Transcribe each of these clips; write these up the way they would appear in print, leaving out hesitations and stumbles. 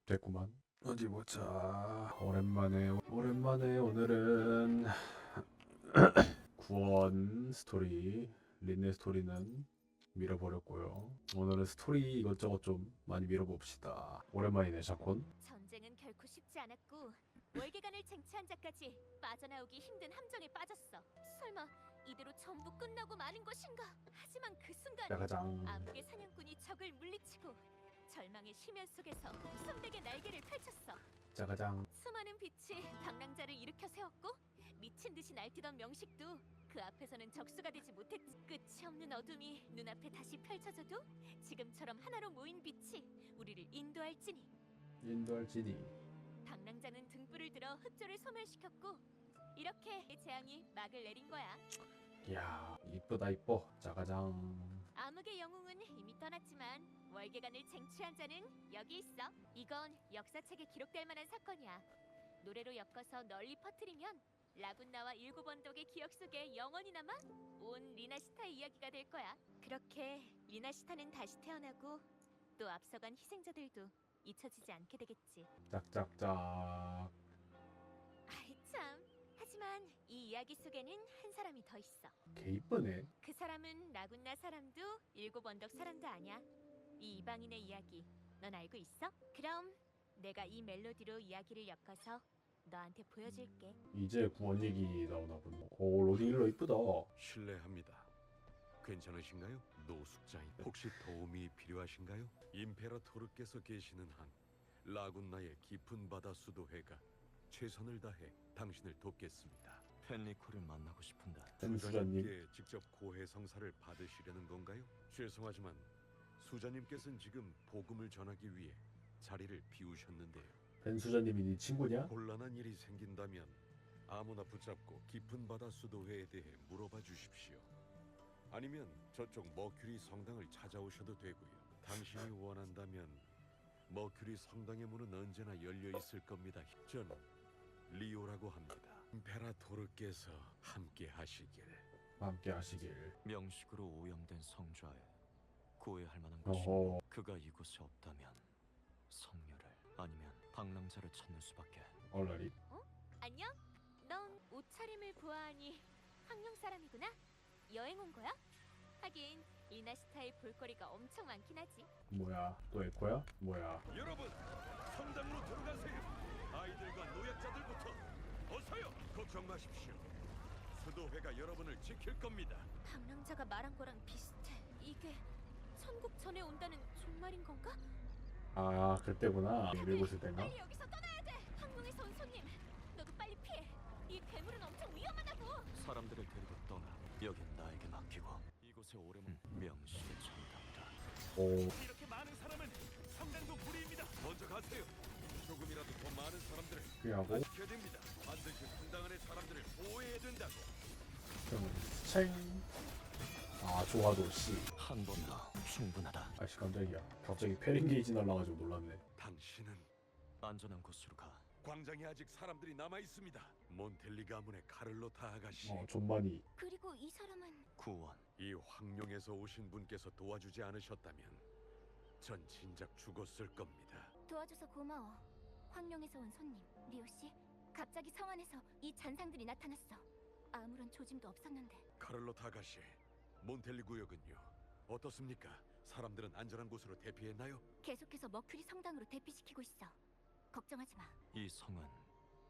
됐구만. 어디 보자. 오랜만에 오늘은 구원 스토리, 린네 스토리는 밀어버렸고요. 오늘은 스토리 이것저것 좀 많이 밀어봅시다. 오랜만이네, 샤콘. 전쟁은 결코 쉽지 않았고 월계관을 쟁취한 자까지 빠져나오기 힘든 함정에 빠졌어. 설마 이대로 전부 끝나고 마는 것인가? 하지만 그 순간 짜가장. 암흑의 사냥꾼이 적을 물리치고 절망의 심연 속에서 선백의 날개를 펼쳤어. 짜가장. 수많은 빛이 방랑자를 일으켜 세웠고 미친 듯이 날뛰던 명식도 그 앞에서는 적수가 되지 못했지. 끝이 없는 어둠이 눈앞에 다시 펼쳐져도 지금처럼 하나로 모인 빛이 우리를 인도할지니. 인도할지니. 방랑자는 등불을 들어 흑조를 소멸시켰고 이렇게 재앙이 막을 내린 거야. 이야, 이쁘다 이뻐. 짜가장. 암흑의 영웅은 이미 떠났지만 월계관을 쟁취한 자는 여기 있어. 이건 역사책에 기록될 만한 사건이야. 노래로 엮어서 널리 퍼뜨리면 라군나와 일곱 언덕의 기억 속에 영원히 남아 온 리나시타의 이야기가 될 거야. 그렇게 리나시타는 다시 태어나고 또 앞서간 희생자들도 잊혀지지 않게 되겠지. 짝짝짝. 아이 참. 하지만 이 이야기 속에는 한 사람이 더 있어. 개 이쁘네. 그 사람은 라군나 사람도 일곱 언덕 사람도 아니야. 이 이방인의 이야기 넌 알고 있어? 그럼 내가 이 멜로디로 이야기를 엮어서 너한테 보여줄게. 이제 구원 얘기 나오나 보네. 오, 로딩일러 이쁘다. 실례합니다. 괜찮으신가요? 노숙자인 혹시 도움이 필요하신가요? 임페라토르께서 계시는 한 라군나의 깊은 바다 수도회가 최선을 다해 당신을 돕겠습니다. 펜리코를 만나고 싶은데 수자님. 수자님께 직접 고해 성사를 받으시려는 건가요? 죄송하지만 수자님께서는 지금 복음을 전하기 위해 자리를 비우셨는데요. 벤수자님이 네 친구냐? 곤란한 일이 생긴다면 아무나 붙잡고 깊은 바다 수도회에 대해 물어봐 주십시오. 아니면 저쪽 머큐리 성당을 찾아오셔도 되고요. 당신이 원한다면 머큐리 성당의 문은 언제나 열려 있을 겁니다. 전 리오라고 합니다. 임페라토르께서 함께 하시길. 함께 하시길. 명식으로 오염된 성좌에 구애할 만한 것이 어허. 그가 이곳에 없다면 성녀를 아니면 방랑자를 찾는 수밖에. 얼라리. 안녕? 넌 옷차림을 보아하니 황룡 사람이구나? 여행 온 거야? 하긴 리나시타의 볼거리가 엄청 많긴 하지. 뭐야? 또 에코야? 뭐야? 여러분, 성당으로 들어가세요. 아이들과 노약자들부터 어서요. 걱정 마십시오. 수도회가 여러분을 지킬 겁니다. 방랑자가 말한 거랑 비슷해. 이게 천국 전에 온다는 종말인 건가? 아, 그때구나. 읽었을 때인가? 빨리 여기서 떠나야 돼. 항공에서 온 손님, 너도 빨리 피해. 이 괴물은 엄청 위험하다고. 사람들을 데리고 떠나. 여긴 나에게 맡기고 이곳에 오래 명식의 천당이다. 오, 이렇게 많은 사람은 성당도 불이입니다. 먼저 가세요. 조금이라도 더 많은 사람들을 그리하고 지켜야 됩니다. 반드시 성당 안의 사람들을 보호해야 된다고. 챙. 아, 조화도 씨. 한 번도 충분하다. 아씨, 깜짝이야. 갑자기 페링게이지 날라가지고 놀랐네. 당신은 안전한 곳으로 가. 광장에 아직 사람들이 남아 있습니다. 몬텔리 가문의 카를로타 아가씨. 좀 많이. 그리고 이 사람은 구원. 이 황룡에서 오신 분께서 도와주지 않으셨다면 전 진작 죽었을 겁니다. 도와줘서 고마워. 황룡에서 온 손님, 리오 씨. 갑자기 성 안에서 이 잔상들이 나타났어. 아무런 조짐도 없었는데. 카를로타 아가씨, 몬텔리 구역은요? 어떻습니까? 사람들은 안전한 곳으로 대피했나요? 계속해서 머큐리 성당으로 대피시키고 있어. 걱정하지 마. 이 성은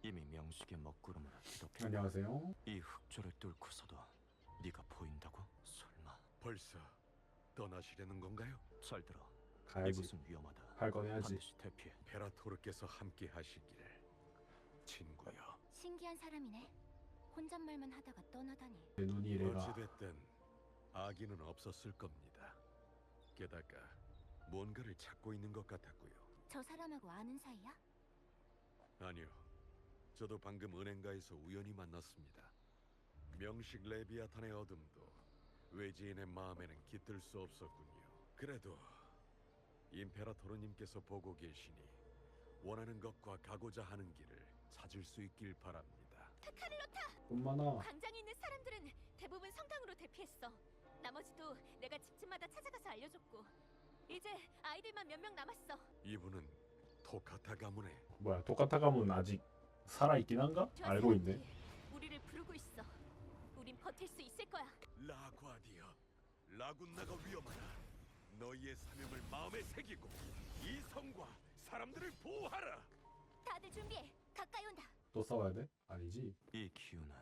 이미 명식의 먹구름으로 뒤덮여. 안녕하세요. 이 흑조를 뚫고서도 네가 보인다고? 설마. 벌써 떠나시려는 건가요? 잘 들어. 가야지. 이곳은 위험하다. 할 건 해야지. 반드시 대피해. 페라토르께서 함께 하시길. 친구요. 신기한 사람이네. 혼잣말만 하다가 떠나다니. 내 눈이 이래라. 어찌됐든 아기는 없었을 겁니다. 게다가 뭔가를 찾고 있는 것 같았고요. 저 사람하고 아는 사이야? 아니요. 저도 방금 은행가에서 우연히 만났습니다. 명식 레비아탄의 어둠도 외지인의 마음에는 깃들 수 없었군요. 그래도 임페라토르님께서 보고 계시니 원하는 것과 가고자 하는 길을 찾을 수 있길 바랍니다. 돈 많아. 광장에 있는 사람들은 대부분 성당으로 대피했어. 나머지도 내가 집집마다 찾아가서 알려줬고 이제 아이들만 몇 명 남았어. 이분은 토카타 가문의 뭐야 토카타 가문 아직 살아있긴 한가? 저 알고 있네. 사람들이 우리를 부르고 있어. 우린 버틸 수 있을 거야. 라과디아. 라군나가 위험하다. 너희의 사명을 마음에 새기고 이 성과 사람들을 보호하라. 다들 준비해. 가까이 온다. 또 싸워야 돼? 아니지. 이 기운은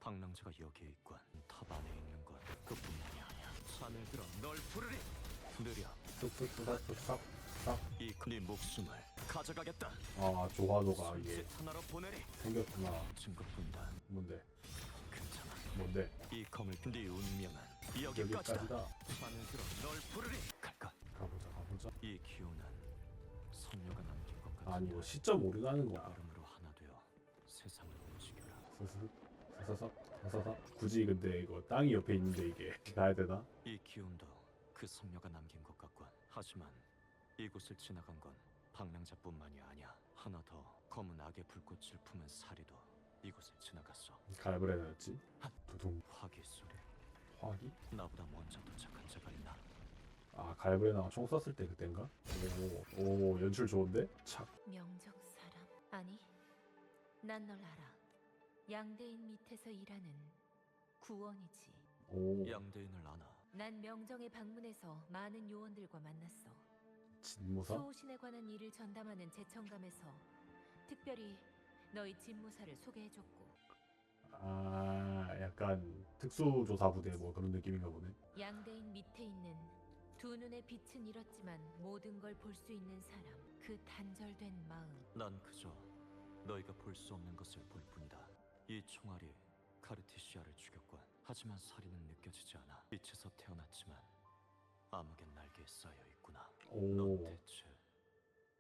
방랑자가 여기에 있건 탑 안에 있는 건 그뿐만이 아니야. 산을 들어 널 부르리. 느려 쓱쓱쓱싹 싹. 네 목숨을 가져가겠다. 아 조화도가 이게 손짓 하나로 보내리. 생겼구나. 증거뿐다. 뭔데? 괜찮아. 뭔데? 이 검을 네 운명은 여기까지다. 여기까지다. 산을 들어 널 부르리. 갈까? 가보자 가보자. 이 기운은 선녀가 남긴 것 같은데. 아니 이거 시점 오류가는 거야. 걸음으로 하나 되어 세상을 움직여라. 스스 사사삭 사사삭. 굳이 근데 이거 땅이 옆에 있는데 이게 가야 되나? 이 기운도 그 선녀가 남긴 것 같군. 하지만 이곳을 지나간 건 방랑자뿐만이 아니야. 하나 더 검은 악의 불꽃을 품은 사리도 이곳을 지나갔어. 갈브레나였지. 두둥. 화기 소리. 화기? 나보다 먼저 도착한 자가 있나? 아 갈브레나가 총 쐈을 때 그땐가? 오 연출 좋은데? 착. 명정 사람. 아니, 난 널 알아. 양대인 밑에서 일하는 구원이지. 오 양대인을 아나. 난 명정에 방문해서 많은 요원들과 만났어. 진무사? 수호신에 관한 일을 전담하는 제청감에서 특별히 너희 진무사를 소개해줬고, 아 약간 특수조사 부대 뭐 그런 느낌인가 보네. 양대인 밑에 있는 두 눈의 빛은 잃었지만 모든 걸 볼 수 있는 사람, 그 단절된 마음. 난 그저 너희가 볼 수 없는 것을 볼 뿐이다. 이 총알이 카르티시아를 죽였군. 하지만 살인은 느껴지지 않아. 빛에서 태어났지만 암흑의 날개에 쌓여 있구나. 넌 오 대체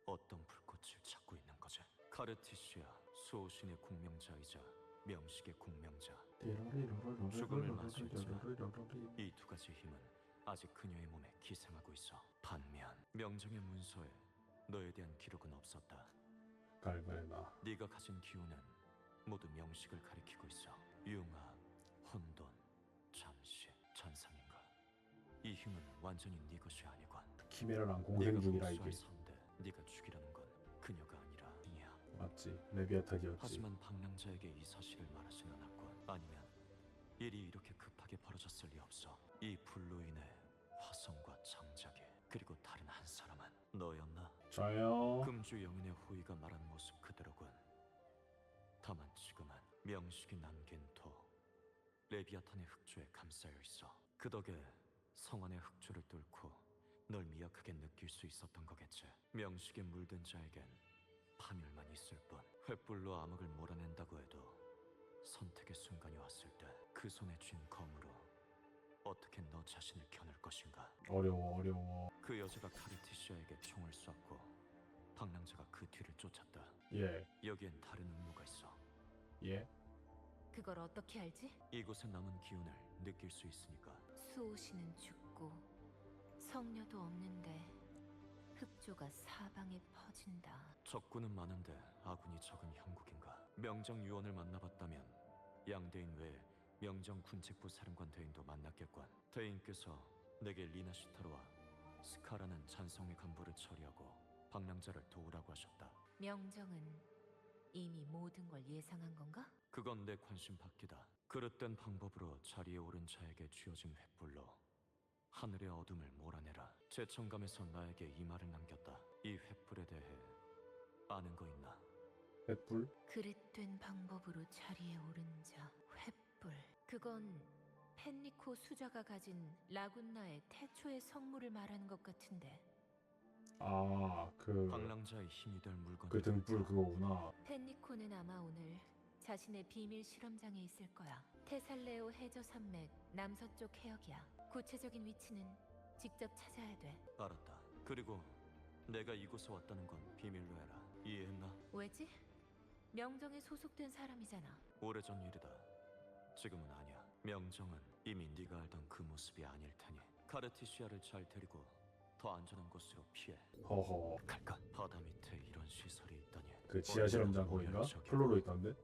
어떤 불꽃을 찾고 있는 거지? 카르티시아, 수호신의 공명자이자 명식의 공명자. 죽음을 맞이했지만 이 두 가지 힘은 아직 그녀의 몸에 기생하고 있어. 반면 명정의 문서에 너에 대한 기록은 없었다. 갈브레나. 네가 가진 기운은 모두 명식을 가리키고 있어. 융합, 혼돈, 잠시, 잔상인가. 이 힘은 완전히 네 것이 아니건. 키메라랑 공생 중이라 이게. 상대, 네가 죽이려는 건 그녀가 아니라 이야. 맞지. 레비아탄이었지. 하지만 방랑자에게 이 사실을 말하진 않았건. 아니면 일이 이렇게 급하게 벌어졌을 리 없어. 이 불로 인해 화성과 장작이 그리고 다른 한 사람은 너였나? 저요. 금주 영인의 호의가 말한 모습 그대로군. 다만 지금은 명식이 남긴 토 레비아탄의 흑조에 감싸여 있어. 그 덕에 성안의 흑조를 뚫고 널 미약하게 느낄 수 있었던 거겠지. 명식에 물든 자에겐 파멸만 있을 뿐. 횃불로 암흑을 몰아낸다고 해도 선택의 순간이 왔을 때 그 손에 쥔 검으로 어떻게 너 자신을 겨눌 것인가. 어려워. 그 여자가 카르티시아에게 총을 쐈고 방랑자가 그 뒤를 쫓았다. 예. 여기엔 다른 음모가 있어. 예. 그걸 어떻게 알지? 이곳에 남은 기운을 느낄 수 있으니까. 수호신은 죽고 성녀도 없는데 흑조가 사방에 퍼진다. 적군은 많은데 아군이 적은 형국인가. 명정 유언을 만나봤다면 양대인 외에 명정 군책부 사령관 대인도 만났겠군. 대인께서 내게 리나시타로와 스카라는 잔성의 간부를 처리하고 방랑자를 도우라고 하셨다. 명정은 이미 모든 걸 예상한 건가? 그건 내 관심 밖이다. 그릇된 방법으로 자리에 오른 자에게 쥐어진 횃불로 하늘의 어둠을 몰아내라. 제청감에서 나에게 이 말을 남겼다. 이 횃불에 대해 아는 거 있나? 횃불? 그릇된 방법으로 자리에 오른 자, 횃불. 그건 펜리코 수자가 가진 라군나의 태초의 성물을 말하는 것 같은데. 아, 방랑자의 힘이 될 물건. 그 등불 그거구나. 펜리코는 아마 오늘 자신의 비밀 실험장에 있을 거야. 테살레오 해저 산맥 남서쪽 해역이야. 구체적인 위치는 직접 찾아야 돼. 알았다. 그리고 내가 이곳에 왔다는 건 비밀로 해라. 이해했나? 왜지? 명정에 소속된 사람이잖아. 오래전 일이다. 지금은 아니야. 명정은 이미 네가 알던 그 모습이 아닐 테니 카르티시아를 잘 데리고 더 안전한 곳으로 피해. 허허. 갈까? 바다 밑에 이런 시설이 있다니. 그 지하 실험장 거긴가? 플로로 있던데?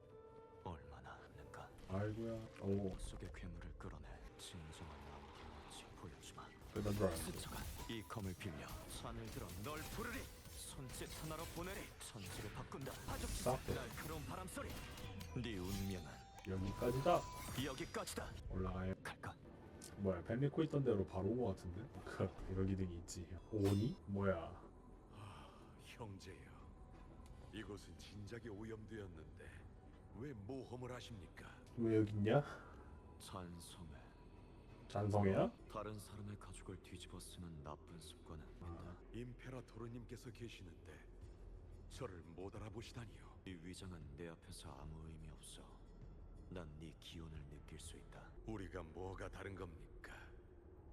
얼마나 늦는가? 아이고야. 오, 속의 괴물을 끌어내 진정한 나무를 마치 보여주마. 끝난 줄 알았는데. 스쳐가 이 검을 빌려 산을 들어 널 부르리. 손짓 하나로 보내리. 천지를 바꾼다. 하족지사 싹. 날카로운 바람소리. 네 운명은 여기까지다. 여기까지다. 올라가요. 갈까? 뭐야 펜리코 있던 대로 바로 온 거 같은데? 그 여기 등이 있지. 오니? 뭐야? 아, 형제여, 이곳은 진작에 오염되었는데 왜 모험을 하십니까? 왜 여기 있냐? 찬성해. 잔성이야? 다른 사람의 가족을 뒤집어 쓰는 나쁜 습관은 아, 임페라토르님께서 계시는데 저를 못 알아보시다니요. 이 위장은 내 앞에서 아무 의미 없어. 난 네 기운을 느낄 수 있다. 우리가 뭐가 다른 겁니까?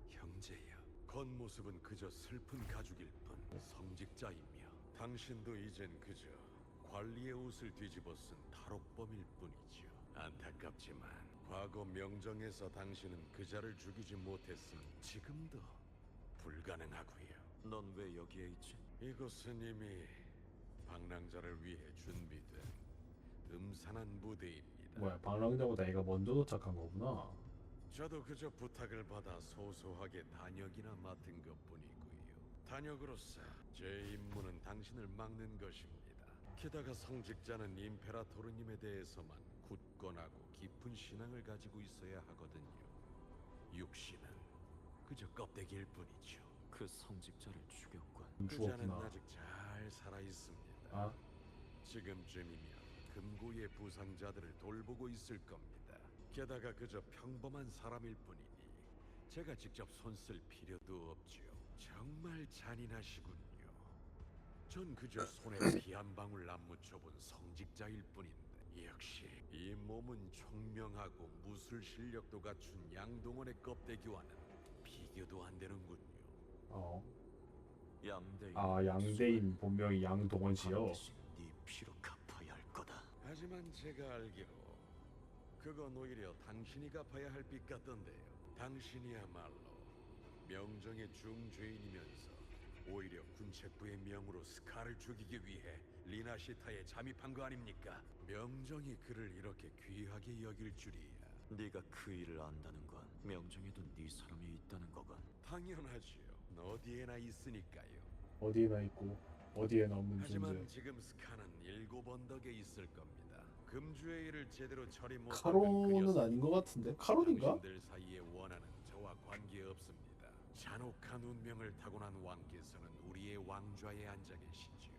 형제여, 겉모습은 그저 슬픈 가죽일 뿐 성직자이며 당신도 이젠 그저 관리의 옷을 뒤집어 쓴 탈옥범일 뿐이죠. 안타깝지만 과거 명정에서 당신은 그자를 죽이지 못했으니 지금도 불가능하고요. 넌 왜 여기에 있지? 이곳은 이미 방랑자를 위해 준비된 음산한 무대입니다. 뭐야 방랑자보다 애가 먼저 도착한 거구나. 저도 그저 부탁을 받아 소소하게 단역이나 맡은 것뿐이고요. 단역으로서 제 임무는 당신을 막는 것입니다. 게다가 성직자는 임페라토르님에 대해서만 굳건하고 깊은 신앙을 가지고 있어야 하거든요. 육신은 그저 껍데기일 뿐이죠. 그 성직자를 죽였군. 그자는 죽었구나. 아직 잘 살아 있습니다. 아 지금쯤이면 금고의 부상자들을 돌보고 있을 겁니다. 게다가 그저 평범한 사람일 뿐이니 제가 직접 손쓸 필요도 없죠. 정말 잔인하시군요. 전 그저 손에 피 한 방울 안 묻혀본 성직자일 뿐인데 역시 이 몸은 총명하고 무술 실력도 갖춘 양동원의 껍데기와는 비교도 안 되는군요. 어. 양대인. 아 양대인 본명이 양동원 씨요. 반드시 네 피로 갚아야 할 거다. 하지만 제가 알기로 그건 오히려 당신이 갚아야 할 빚 같던데요. 당신이야말로 명정의 중죄인이면서 오히려 군책부의 명으로 스카를 죽이기 위해 리나시타에 잠입한 거 아닙니까? 명정이 그를 이렇게 귀하게 여길 줄이야. 네가 그 일을 안다는 건 명정에도 네 사람이 있다는 거건. 당연하지요. 어디에나 있으니까요. 어디에나 있고 어디에나 없는 하지만 존재. 지금 스카는 7 언덕에 있을 겁니다. 금주의 일을 제대로 처리 못하면 카론은 아닌 것 같은데? 카론인가? 당신들 사이에 원하는 저와 관계없습니다. 잔혹한 운명을 타고난 왕께서는 우리의 왕좌에 앉아 계시지요.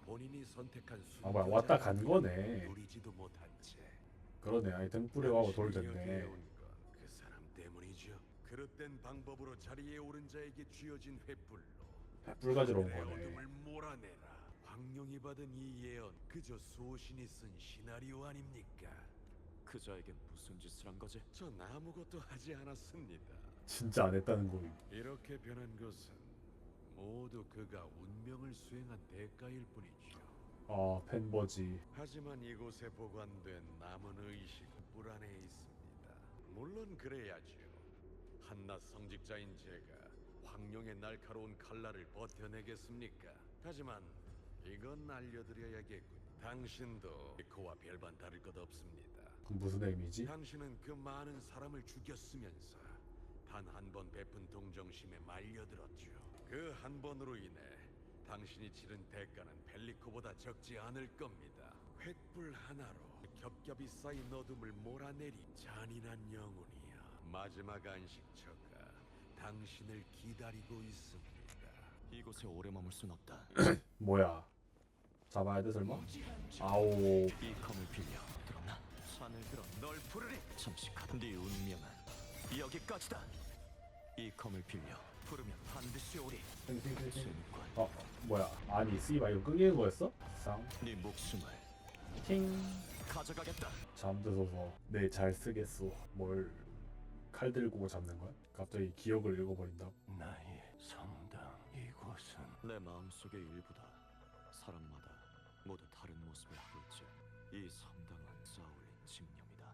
본인이 선택한 아 뭐야 왔다 간 거네. 누리지도 못한 채 그러네. 아니 등불에 와고 돌 당신이 여기에 됐네. 온 건 그 사람 때문이죠. 그릇된 방법으로 자리에 오른 자에게 쥐어진 횃불로 뿔 가지러 온 하늘의 거네. 어둠을 몰아내라. 황룡이 받은 이 예언 그저 소신이 쓴 시나리오 아닙니까? 그자에게 무슨 짓을 한 거지? 전 아무것도 하지 않았습니다. 진짜 안 했다는 거. 이렇게 변한 것은 모두 그가 운명을 수행한 대가일 뿐이죠. 아 펜버지. 하지만 이곳에 보관된 남은 의식은 뿔 안에 있습니다. 물론 그래야죠. 한낱 성직자인 제가 황룡의 날카로운 칼날을 버텨내겠습니까? 하지만 이건 알려드려야겠군. 당신도 그와 별반 다를 것 없습니다. 그럼 무슨 의미지? 당신은 그 많은 사람을 죽였으면서 단 한 번 베푼 동정심에 말려들었죠. 그 한 번으로 인해 당신이 치른 대가는 펠리코보다 적지 않을 겁니다. 횃불 하나로 겹겹이 쌓인 어둠을 몰아내리. 잔인한 영혼이여, 마지막 안식처가 당신을 기다리고 있습니다. 이곳에 오래 머물 순 없다. 뭐야? 잡아야 돼 설마? 아오. 이 검을 빌려 들었나? 산을 들어 널 부르리. 잠시 네 운명은 여기까지다. 이 검을 빌려 부르면 반드시 오리. 승권. 어 뭐야? 아니 씨발 이거 끊기는 거였어? 쌍. 네 목숨을 팅. 가져가겠다. 잠들어서 네 잘 쓰겠소. 뭘 칼 들고 잡는 거야? 갑자기 기억을 읽어버린다. 나의 성당 이곳은 내 마음속의 일부다. 사람마다 모두 다른 모습을 하고 있지. 이 성당은 쌓아올린 집념이다.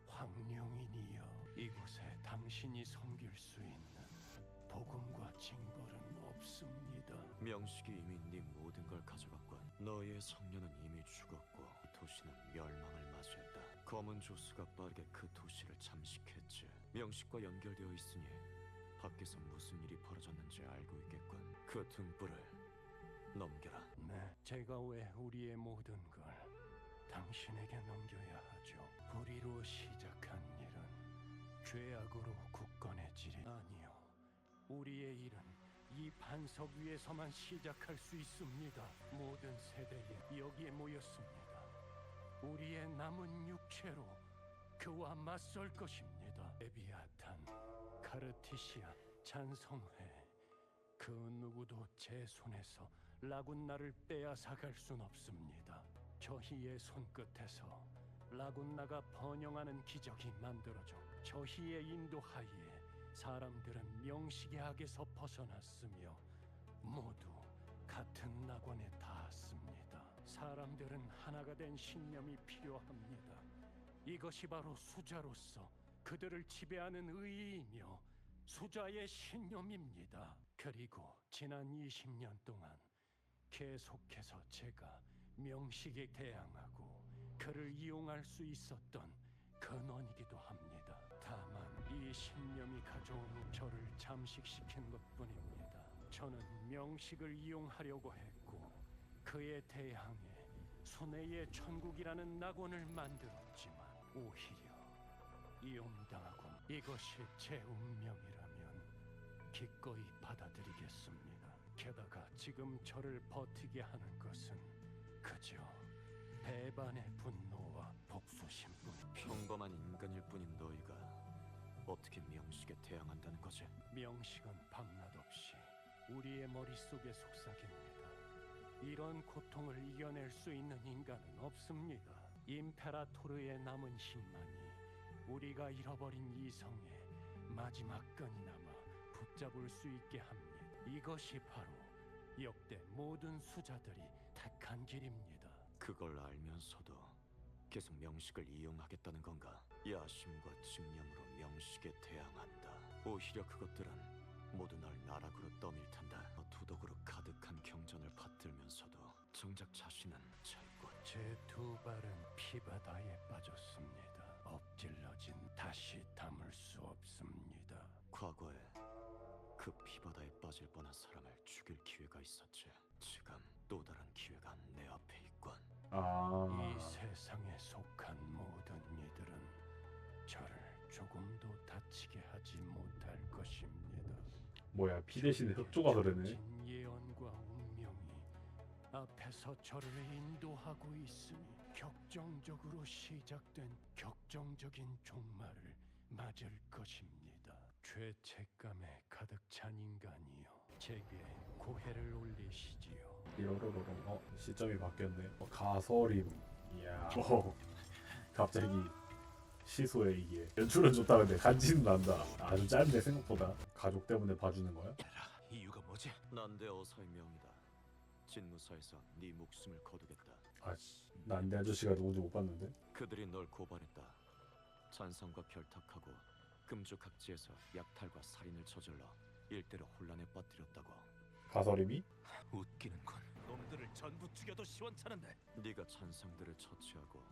황룡인이여, 이곳에 당신이 섬길 수 있는 복음과 징벌은 없습니다. 명식이 이미 네 모든 걸 가져갔군. 너희의 성녀는 이미 죽었고 이 도시는 멸망을 맞이했다. 검은 조수가 빠르게 그 도시를 잠식했지. 명식과 연결되어 있으니 밖에서 무슨 일이 벌어졌는지 알고 있겠군. 그 등불을 넘겨라. 네, 제가 왜 우리의 모든 걸 당신에게 넘겨야 하죠? 불의로 시작한 일은 죄악으로 굳건해지리. 아니요, 우리의 일은 이 반석 위에서만 시작할 수 있습니다. 모든 세대에 여기에 모였습니다. 우리의 남은 육체로 그와 맞설 것입니다. 레비아탄, 카르티시아, 찬성회, 그 누구도 제 손에서 라군나를 빼앗아갈 순 없습니다. 저희의 손끝에서 라군나가 번영하는 기적이 만들어져 저희의 인도하에 사람들은 명식의 악에서 벗어났으며 모두 같은 낙원에 닿았습니다. 사람들은 하나가 된 신념이 필요합니다. 이것이 바로 수자로서 그들을 지배하는 의의이며 수자의 신념입니다. 그리고 지난 20년 동안 계속해서 제가 명식에 대항하고 그를 이용할 수 있었던 근원이기도 합니다. 다만 이 신념이 가져온 저를 잠식시킨 것뿐입니다. 저는 명식을 이용하려고 했고 그에 대항해 순회의 천국이라는 낙원을 만들었지만 오히려 이용당하군. 이것이 제 운명이라면 기꺼이 받아들이겠습니다. 게다가 지금 저를 버티게 하는 것은 그저 배반의 분노와 복수심뿐. 평범한 인간일 뿐인 너희가 어떻게 명식에 대항한다는 거지? 명식은 밤낮 없이 우리의 머릿속에 속삭입니다. 이런 고통을 이겨낼 수 있는 인간은 없습니다. 임페라토르의 남은 힘만이 우리가 잃어버린 이성의 마지막 끈이나마 붙잡을 수 있게 합니다. 이것이 바로 역대 모든 수자들이 택한 길입니다. 그걸 알면서도 계속 명식을 이용하겠다는 건가? 야심과 집념으로 명식에 대항한다. 오히려 그것들은 모두 널 나락으로 떠밀 텐다. 두덕으로 가득한 경전을 받들면서도 정작 자신은 절권. 제 두 발은 피바다에 빠졌습니다. 엎질러진 다시 담을 수 없습니다. 과거에 그 피바다에 빠질 뻔한 사람을 죽일 기회가 있었지. 지금 또 다른 기회가 내 앞에 있군. 이 세상에 속한 모든 이들은 저를 조금도 다치게 하지 못할 것입니다. 뭐야, 피 대신에 흑조가 흐르네. 진 예언과 운명이 앞에서 저를 인도하고 있으니 격정적으로 시작된 격정적인 종말을 맞을 것입니다. 죄책감에 가득 찬 인간이요, 제게 고해를 올리시지요. 띠로로로로. 시점이 바뀌었네. 가서림. 이야. 갑자기 시소에 이게 연출은 좋다. 근데 간지는 난다. 아주 짧네 생각보다. 가족 때문에 봐주는 거야? 이유가 뭐지? 난데 어사의 명이다. 진무사에서 네 목숨을 거두겠다. 아씨, 난내 아저씨가 누군지 못 봤는데. 그들이 널 고발했다. 잔상과 결탁하고 금주 각지에서 약탈과 살인을 저질러 일대를 혼란에 빠뜨렸다고. 가서림이? 웃기는군. 놈들을 전부 죽여도 시원찮은데. 네가 잔상들을 처치하고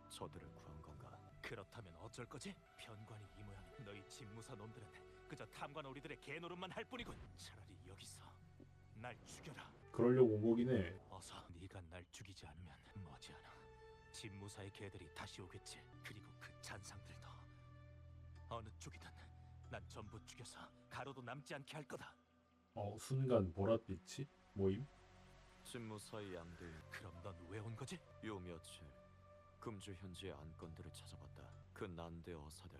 저들을 구한 건가? 그렇다면 어쩔 거지? 편관이 이 모양. 너희 집무사 놈들은 그저 탐관오리들의 개노릇만 할 뿐이군. 차라리 여기서 날 죽여라. 그러려고 온 거긴 해. 어서. 네가 날 죽이지 않으면 머지않아 집무사의 개들이 다시 오겠지. 그리고 그 잔상들도 어느 쪽이든 난 전부 죽여서 가로도 남지 않게 할 거다. 순간 보랏빛이 모임? 진무사의 양들. 그럼 넌 왜 온 거지? 요 며칠 금주 현지의 안건들을 찾아봤다. 그 난대 어사들,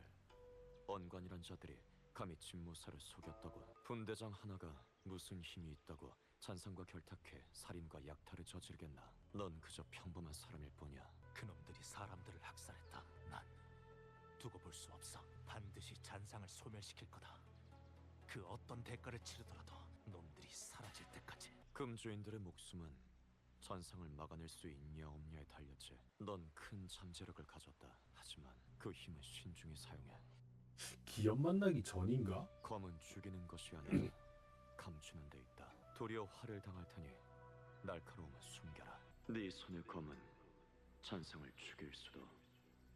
언관이란 자들이 감히 진무사를 속였다고. 분대장 하나가 무슨 힘이 있다고 잔상과 결탁해 살인과 약탈을 저지르겠나? 넌 그저 평범한 사람일 뿐이야. 그놈들이 사람들을 학살했다. 난 두고 볼 수 없어. 반드시 잔상을 소멸시킬 거다. 그 어떤 대가를 치르더라도 놈들이 사라질 때까지. 금주인들의 목숨은 잔상을 막아낼 수 있냐 없냐에 달렸지. 넌 큰 잠재력을 가졌다. 하지만 그 힘을 신중히 사용해. 기업 만나기 전인가? 검은 죽이는 것이 아니라 감추는 데 있다. 도리어 화를 당할 테니 날카로움은 숨겨라. 네 손의 검은 잔상을 죽일 수도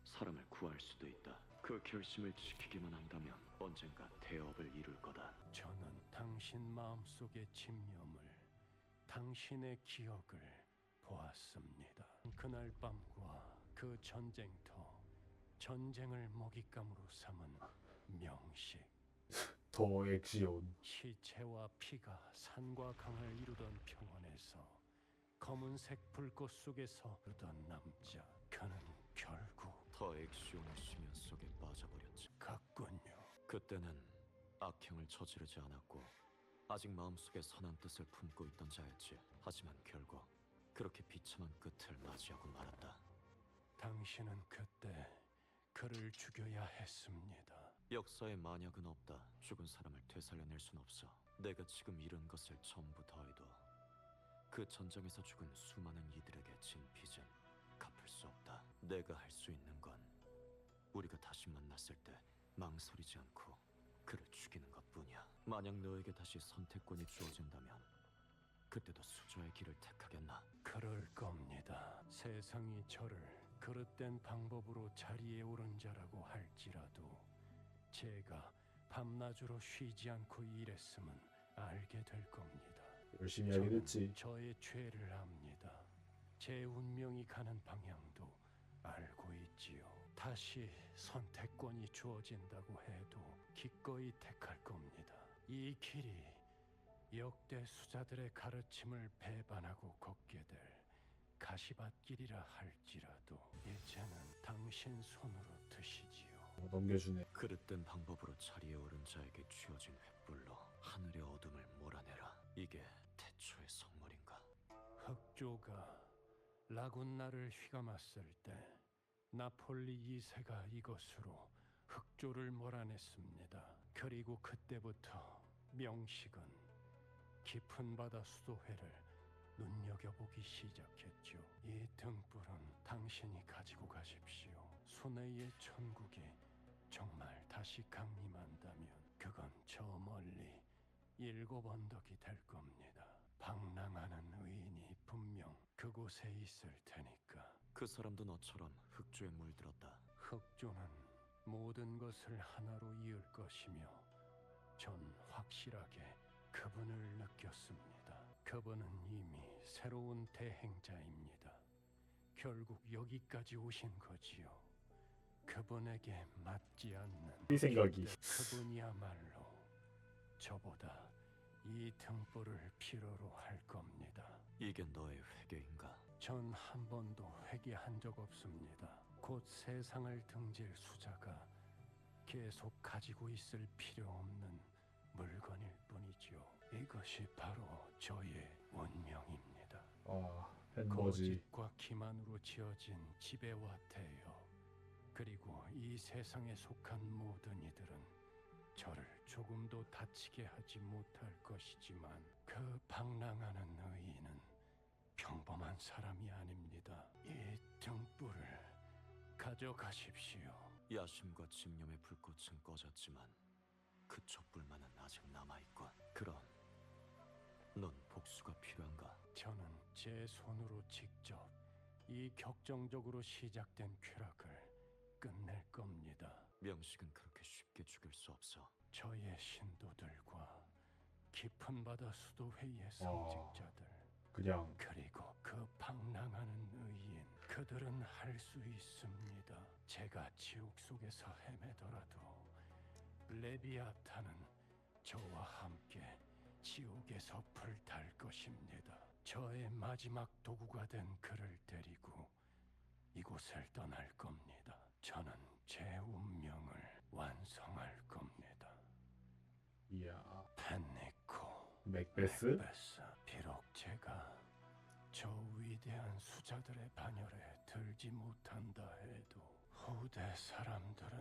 사람을 구할 수도 있다. 그 결심을 지키기만 한다면 언젠가 대업을 이룰 거다. 저는 당신 마음속의 집념을, 당신의 기억을 보았습니다. 그날 밤과 그 전쟁터, 전쟁을 먹잇감으로 삼은 명식. 더 액시온. 시체와 피가 산과 강을 이루던 평원에서 검은색 불꽃 속에서 흐르던 남자. 그는 결국 더 액시온의 심연 속에 빠져버렸지. 갔군요. 그때는 악행을 저지르지 않았고 아직 마음속에 선한 뜻을 품고 있던 자였지. 하지만 결국 그렇게 비참한 끝을 맞이하고 말았다. 당신은 그때 그를 죽여야 했습니다. 역사에 만약은 없다. 죽은 사람을 되살려낼 순 없어. 내가 지금 잃은 것을 전부 더해도 그 전쟁에서 죽은 수많은 이들에게 진 빚은 갚을 수 없다. 내가 할 수 있는 건 우리가 다시 만났을 때 망설이지 않고 그를 죽이는 것뿐이야. 만약 너에게 다시 선택권이 주어진다면 그때도 수저의 길을 택하겠나? 그럴 겁니다. 세상이 저를 그릇된 방법으로 자리에 오른 자라고 할지라도 제가 밤낮으로 쉬지 않고 일했음은 알게 될 겁니다. 열심히 하긴 저는 했지. 저의 죄를 압니다. 제 운명이 가는 방향도 알고 있지요. 다시 선택권이 주어진다고 해도 기꺼이 택할 겁니다. 이 길이 역대 수자들의 가르침을 배반하고 걷게 될 가시밭길이라 할지라도 이제는 당신 손으로 드시지요. 넘겨주네. 그릇된 방법으로 자리에 오른 자에게 쥐어진 횃불로 하늘의 어둠을 몰아내라. 이게 태초의 성물인가? 흑조가 라군나를 휘감았을 때 나폴리 2세가 이것으로 흑조를 몰아냈습니다. 그리고 그때부터 명식은 깊은 바다 수도회를 눈여겨보기 시작했죠. 이 등불은 당신이 가지고 가십시오. 순회의 천국이 정말 다시 강림한다면 그건 저 멀리 7 언덕이 될 겁니다. 방랑하는 의인이 분명 그곳에 있을 테니까. 그 사람도 너처럼 흑조에 물들었다. 흑조는 모든 것을 하나로 이을 것이며 전 확실하게 그분을 느꼈습니다. 그분은 이미 새로운 대행자입니다. 결국 여기까지 오신 거지요. 그분에게 맞지 않는 이 생각이. 그분이야말로 저보다 이 등불을 필요로 할 겁니다. 이게 너의 회개인가? 전 한 번도 회개한 적 없습니다. 곧 세상을 등질 수자가 계속 가지고 있을 필요 없는 물건일 뿐이죠. 이것이 바로 저의 운명입니다. 아, 햄버지. 거짓과 기만으로 지어진 지배와 대여, 그리고 이 세상에 속한 모든 이들은 저를 조금도 다치게 하지 못할 것이지만 그 방랑하는 의인은 평범한 사람이 아닙니다. 이 등불을 가져가십시오. 야심과 집념의 불꽃은 꺼졌지만 그 촛불만은 아직 남아있군. 그럼 넌 복수가 필요한가? 저는 제 손으로 직접 이 격정적으로 시작된 쾌락을 끝낼 겁니다. 명식은 그렇게 쉽게 죽일 수 없어. 저의 신도들과 깊은 바다 수도회의 상직자들, 그냥 그리고 그 방랑하는 의인, 그들은 할 수 있습니다. 제가 지옥 속에서 헤매더라도 레비아탄은 저와 함께 지옥에서 불탈 것입니다. 저의 마지막 도구가 된 그를 데리고 이곳을 떠날 겁니다. 저는 제 운명을 완성할 겁니다. 이야. 펜니코 맥베스? 맥베스. 비록 제가 저 위대한 수자들의 반열에 들지 못한다 해도 후대 사람들은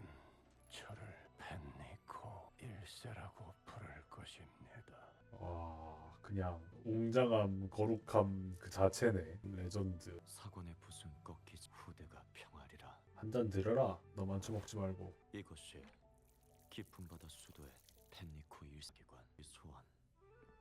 저를 펜니코 1세라고 부를 것입니다. 와, 그냥 웅장함, 거룩함 그 자체네. 레전드. 사관의 붓은 꺾이지 후대가 평하리라. 한 잔 들어라. 너만 처먹지 말고. 이것이 깊은 바다 수도의 펜니코 일기관. 이 소원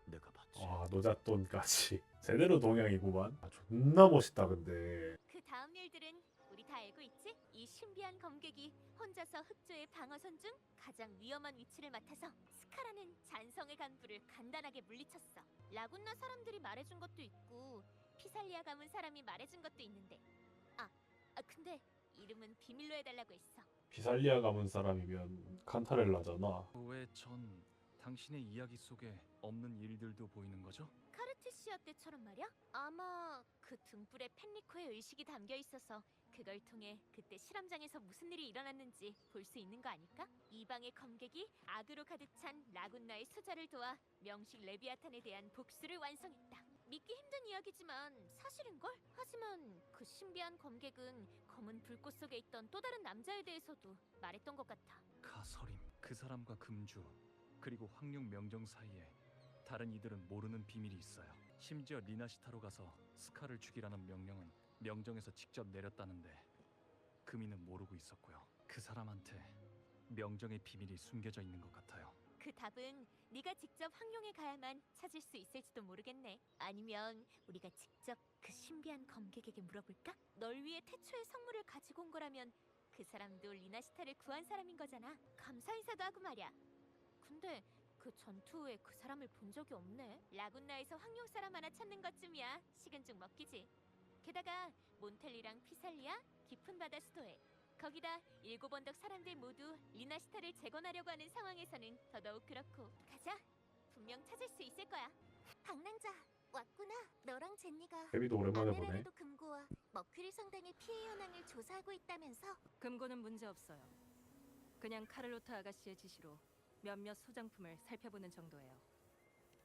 내가 받지. 아, 노잣돈까지. 제대로 동양이구만. 아, 존나 멋있다 근데. 그 다음 일들은 우리 다 알고 있지? 이 신비한 검객이 혼자서 흑조의 방어선 중 가장 위험한 위치를 맡아서 스카라는 잔성의 간부를 간단하게 물리쳤어. 라군나 사람들이 말해준 것도 있고 피살리아 가문 사람이 말해준 것도 있는데 근데 이름은 비밀로 해달라고 했어. 비살리아 가문 사람이면 칸타렐라잖아. 왜 전 당신의 이야기 속에 없는 일들도 보이는 거죠? 카르투시아 때처럼 말이야? 아마 그 등불에 펜리코의 의식이 담겨 있어서 그걸 통해 그때 실험장에서 무슨 일이 일어났는지 볼 수 있는 거 아닐까? 이방의 검객이 악으로 가득 찬 라군나의 수자를 도와 명식 레비아탄에 대한 복수를 완성했다. 믿기 힘든 이야기지만 사실인걸? 하지만 그 신비한 검객은 검은 불꽃 속에 있던 또 다른 남자에 대해서도 말했던 것 같아. 가서림, 그 사람과 금주, 그리고 황룡 명정 사이에 다른 이들은 모르는 비밀이 있어요. 심지어 리나시타로 가서 스카를 죽이라는 명령은 명정에서 직접 내렸다는데 금이는 모르고 있었고요. 그 사람한테 명정의 비밀이 숨겨져 있는 것 같아요. 그 답은 네가 직접 황룡에 가야만 찾을 수 있을지도 모르겠네. 아니면 우리가 직접 그 신비한 검객에게 물어볼까? 널 위해 태초의 성물을 가지고 온 거라면 그 사람도 리나시타를 구한 사람인 거잖아. 감사 인사도 하고 말이야. 근데 그 전투 후에 그 사람을 본 적이 없네. 라군나에서 황룡 사람 하나 찾는 것쯤이야 식은 죽 먹기지. 게다가 몬텔리랑 피살리아, 깊은 바다 수도에 거기다 일곱 언덕 사람들 모두 리나시타를 재건하려고 하는 상황에서는 더더욱 그렇고. 가자. 분명 찾을 수 있을 거야. 방랑자 왔구나. 너랑 젠니가 데뷔도 오랜만에 보네. 아메라르도 금고와 머큐리 성당의 피해 현황을 조사하고 있다면서? 금고는 문제 없어요. 그냥 카를로타 아가씨의 지시로 몇몇 소장품을 살펴보는 정도예요.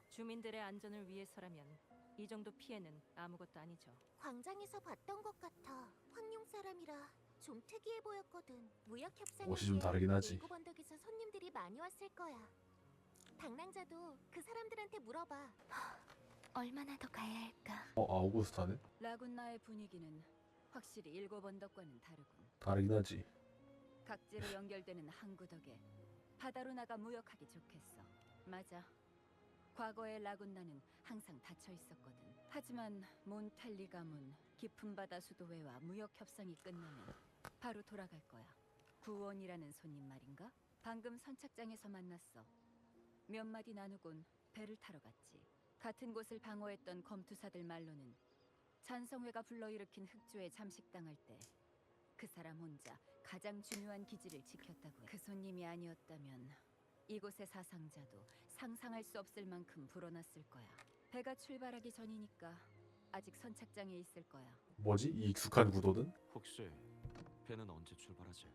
주민들의 안전을 위해서라면 이 정도 피해는 아무것도 아니죠. 광장에서 봤던 것 같아. 황룡 사람이라 좀 특이해 보였거든. 무역 협상에 옷이 좀 다르긴 하지. 일곱 언덕에서 손님들이 많이 왔을 거야. 방랑자도 그 사람들한테 물어봐. 얼마나 더 가야 할까? 아우구스타네? 라군나의 분위기는 확실히 일곱 언덕과는 다르군. 다르긴 하지. 각지로 연결되는 항구 덕에 바다로 나가 무역하기 좋겠어. 맞아. 과거의 라군나는 항상 닫혀 있었거든. 하지만 몬탈리 가문, 깊은 바다 수도회와 무역 협상이 끝나면 바로 돌아갈 거야. 구원이라는 손님 말인가? 방금 선착장에서 만났어. 몇 마디 나누곤 배를 타러 갔지. 같은 곳을 방어했던 검투사들 말로는 잔성회가 불러일으킨 흑조에 잠식당할 때 그 사람 혼자 가장 중요한 기지를 지켰다고 해. 그 손님이 아니었다면 이곳의 사상자도 상상할 수 없을 만큼 불어났을 거야. 배가 출발하기 전이니까 아직 선착장에 있을 거야. 뭐지? 이 익숙한 구도는? 혹시 배는 언제 출발하지?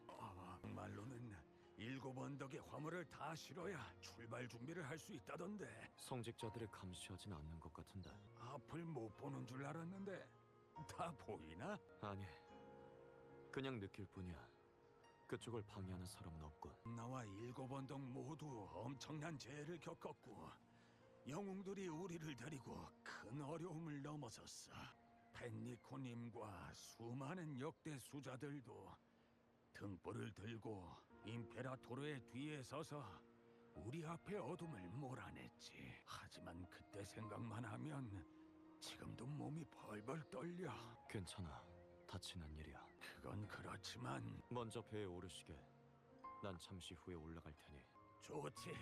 말로는 일곱 언덕의 화물을 다 실어야 출발 준비를 할 수 있다던데. 성직자들을 감시하진 않는 것 같은데. 앞을 못 보는 줄 알았는데 다 보이나? 아니, 그냥 느낄 뿐이야. 그쪽을 방해하는 사람은 없군. 나와 일곱 언덕 모두 엄청난 재해를 겪었고 영웅들이 우리를 데리고 큰 어려움을 넘어섰어. 펜니코님과 수많은 역대 수자들도 등불을 들고 임페라토르의 뒤에 서서 우리 앞에 어둠을 몰아냈지. 하지만 그때 생각만 하면 지금도 몸이 벌벌 떨려. 괜찮아. 다치는 일이야. 그건 그렇지만 먼저 배에 오르시게. 난 잠시 후에 올라갈 테니. 좋지.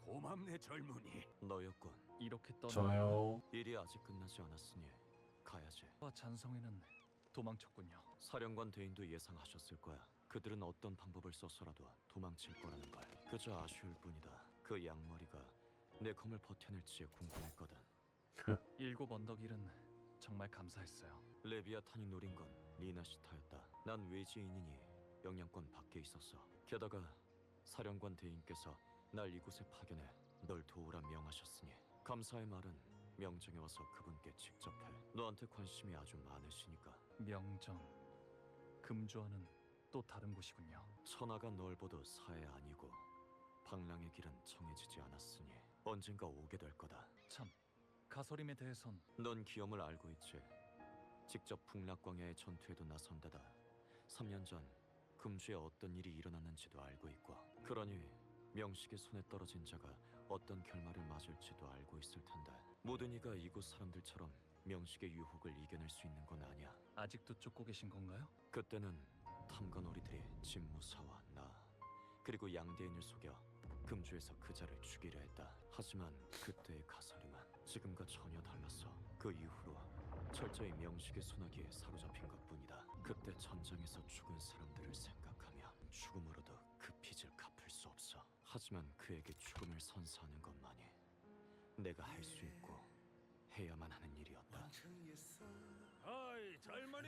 고맙네 젊은이. 너였군. 이렇게 떠나 저요. 일이 아직 끝나지 않았으니 가야지. 잔성회는 도망쳤군요. 사령관 대인도 예상하셨을 거야. 그들은 어떤 방법을 써서라도 도망칠 거라는 걸. 그저 아쉬울 뿐이다. 그 양머리가 내 검을 버텨낼지 궁금했거든. 일곱 언덕 일은 정말 감사했어요. 레비아탄이 노린 건 리나시타였다. 난 외지인이니 영향권 밖에 있었어. 게다가 사령관 대인께서 날 이곳에 파견해 널 도우라 명하셨으니 감사의 말은 명정에 와서 그분께 직접 해. 너한테 관심이 아주 많으시니까. 명정, 금주와는 또 다른 곳이군요. 천하가 넓어도 사해 아니고 방랑의 길은 정해지지 않았으니 언젠가 오게 될 거다. 참, 가서림에 대해선 넌 기염을 알고 있지. 직접 북락광야의 전투에도 나선 데다 3년 전 금주에 어떤 일이 일어났는지도 알고 있고. 그러니 명식의 손에 떨어진 자가 어떤 결말을 맞을지도 알고 있을 텐데 모든 이가 이곳 사람들처럼 명식의 유혹을 이겨낼 수 있는 건 아니야. 아직도 쫓고 계신 건가요? 그때는 탐관오리들이 진무사와 나 그리고 양대인을 속여 금주에서 그자를 죽이려 했다. 하지만 그때의 가설임은 지금과 전혀 달랐어. 그 이후로 철저히 명식의 소나기에 사로잡힌 것뿐이다. 그때 전장에서 죽은 사람들을 생각하며 죽음으로도 그 빚을 갚을 수 없어. 하지만 그에게 죽음을 선사하는 것만이 내가 할 수 있고 해야만 하는 일이었다. 어이 젊은이,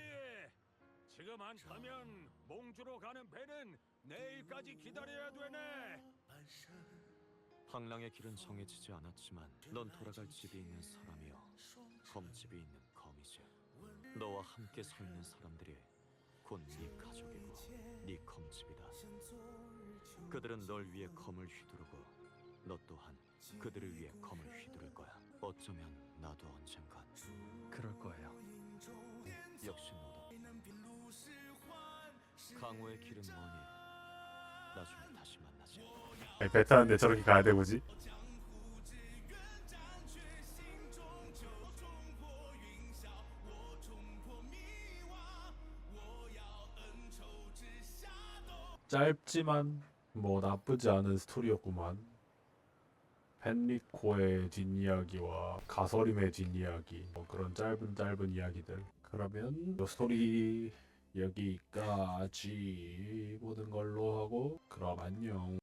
지금 안 타면 몽주로 가는 배는 내일까지 기다려야 되네. 방랑의 길은 정해지지 않았지만 넌 돌아갈 집이 있는 사람이여 검집이 있는 검이지. 너와 함께 서 있는 사람들이 곧 네 가족이고 네 검집이다. 그들은 널 위해 검을 휘두르고 너 또한 그들을 위해 검을 휘두를 거야. 어쩌면 나도 언젠간 그럴 거예요. 역시 너도. 강호의 길은 뭐니? 나중에 다시 만나지. 아니, 배 타는데 저렇게 가야 돼 뭐지? 짧지만 뭐 나쁘지 않은 스토리였구만. 펜리코의 뒷이야기와 가서림의 뒷이야기, 뭐 그런 짧은 이야기들. 그러면 이 스토리 여기까지 보는 걸로 하고 그럼 안녕.